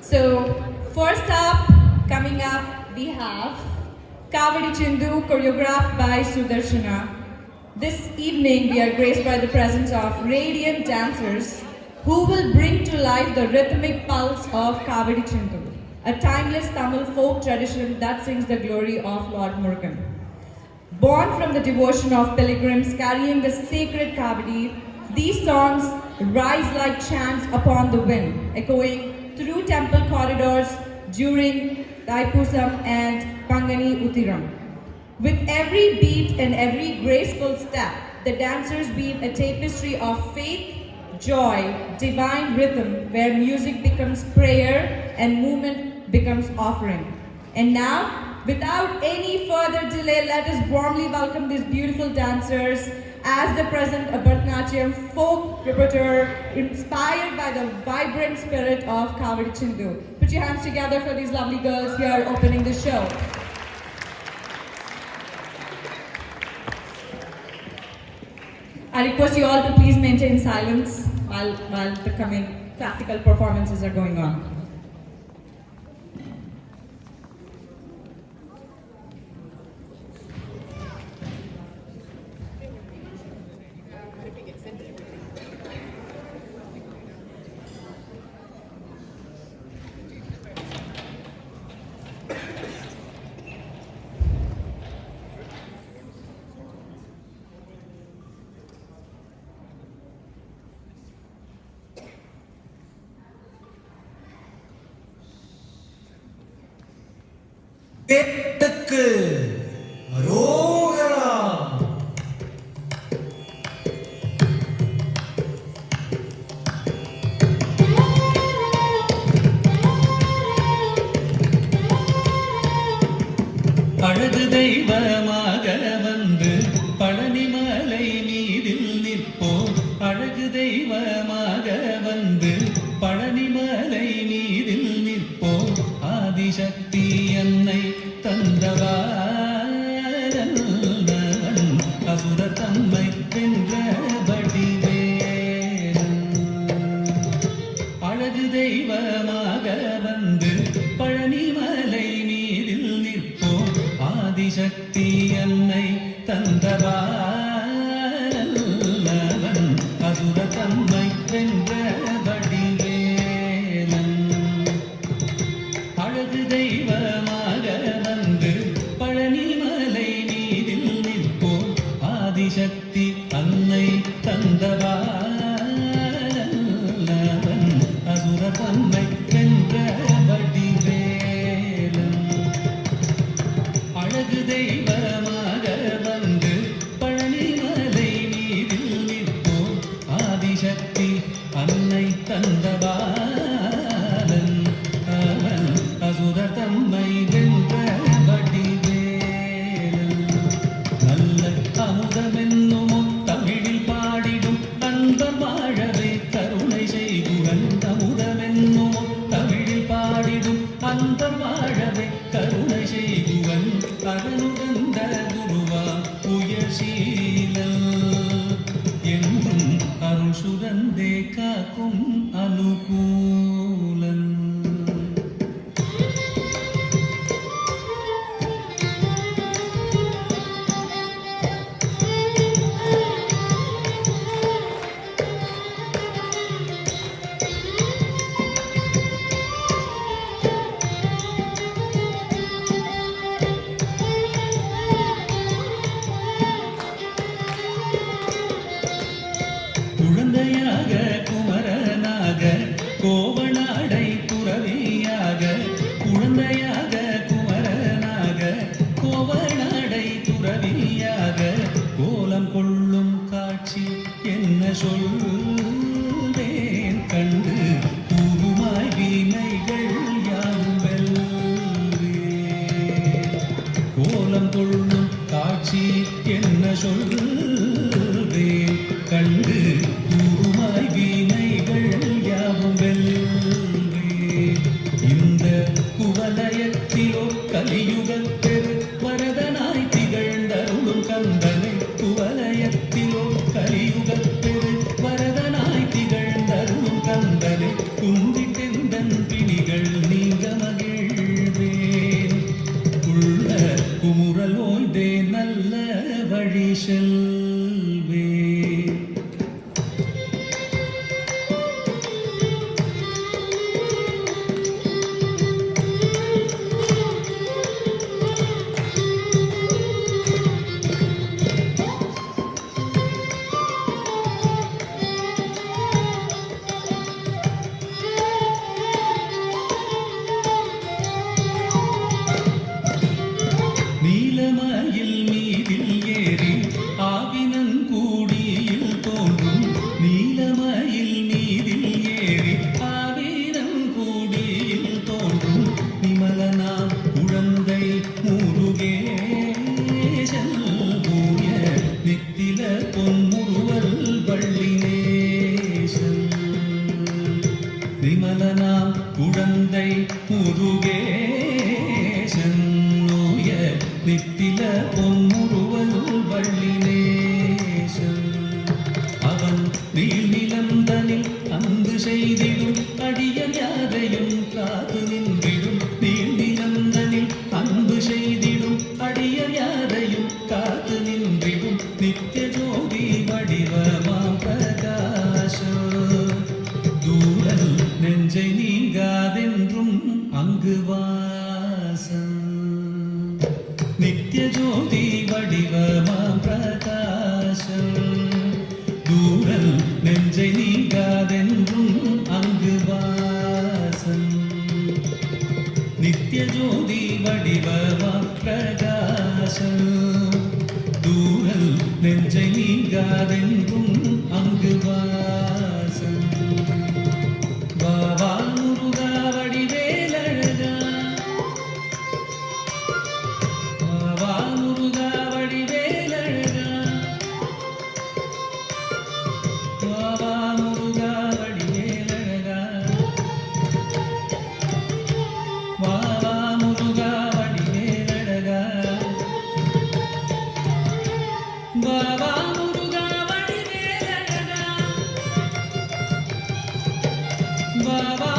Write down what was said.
So, first up, coming up, we have Kavadi Chindu, choreographed by Sudarshana. This evening, we are graced by the presence of radiant dancers who will bring to life the rhythmic pulse of Kavadi Chindu, a timeless Tamil folk tradition that sings the glory of Lord Murugan. Born from the devotion of pilgrims carrying the sacred Kavadi, these songs rise like chants upon the wind, echoing through temple corridors during Thaipusam and Pangani Uthiram. With every beat and every graceful step, the dancers weave a tapestry of faith, joy, divine rhythm, where music becomes prayer and movement becomes offering. And now, without any further delay, let us warmly welcome these beautiful dancers as they present a Bharatanatyam folk repertoire inspired by the vibrant spirit of Kavadi Chindu. Put your hands together for these lovely girls here opening the show. I request you all to please maintain silence while the coming classical performances are going on. பேட்டுக்கு அரோகரா. அழகு தெய்வமாக வந்து பழனிமலை மீதில் நிற்போம். அழகு தெய்வமாக வந்து பழனிமலை மீதில் நிற்போம். ஆதிசக்தி என்னை தந்தவாரன் அசுர தம்மை வென்றபடி வேலன். அழகு தெய்வமாக வந்து பழனிமலை மீதில் நிற்போம். ஆதிசக்தி என்னை தந்தவாரன் அசுர தம்மை வென்றபடி வேலன். அழகு தெய்வமாக வந்து பழனிமலை மீதில் நிற்போம். ஆதிசக்தி அன்னை தந்தவாரன் அசுர தம்மை வென்றபடி வேலன். அழகு தெய்வமாக வந்து பழனிமலை மீதில் நிற்போம். ஆதிசக்தி அன்னை தந்தவாரன் அவன் அசுர தம்மை வென்றபடி வேலன். நல்ல அமுதமென்னும் தமிழில் பாடிடும் அன்பர் வாழவே கருணை செய்குவன். அமுதமென்னும் தமிழில் பாடிடும் அன்பர் வாழவே கருணை செய்குவன். அகனுகந்த குருவா உயர்சீலன் என்றும் அருள் சுரந்தே காக்கும் அனுகூலன். குழந்தையாக குமரனாக கோவனாடை துறவியாக. குழந்தையாக குமரனாக கோவனாடை துறவியாக. கோலம் கொள்ளும் காட்சி என்ன சொல்வேன் கண்டு கூறுமாய் வினைகள் யாவும் வெல்வேன். கோலம் கொள்ளும் காட்சி என்ன சொல்வேன் கண்டு கூறுமாய் வினைகள் யாவும் வெல்வேன். இந்த குவலயத்திலோ கலியுகப்பெரு வரதனாய் திகழ்ந்தருளும் கந்தனை. குவலயத்திலோ கலியுகப்பெரு வரதனாய் திகழ்ந்தருளும் கந்தனை. கும்பிட்டெந்தன் பிணிகள் குழந்தை முருகேசன் நோய நித்தில பொன்முருவல் வள்ளினேசன் அவன் நீள்நிலந்தனில் அன்பு செய்திடும் அடியர் யாரையும் காத்து நின்றிடும் நீள்நிலந்தனில் அன்பு செய்திடும் அடியர் யாரையும் காத்து நின்றிடும் நித்திய ஜோதி வடிவமாம் பிரகாசம் தூரல் நெஞ்சை நீங்காதென்றும் அங்கு வாசம் நித்திய ஜோதி வடிவமாம் பிரகாசம் தூரல் நெஞ்சை நீங்காதென்றும் அங்கு வாசம் நித்திய ஜோதி வடிவமாம் பிரகாசம் தூரல் நெஞ்சை நீங்காதென்றும் அங்கு வாசம் வாவா முருகா வடிவேலழகா வாவா முருகா வடிவேலழகா வாவா முருகா வடிவேலழகா வாவா முருகா வடிவேலழகா வாவா முருகா வடிவேலழகா வாவா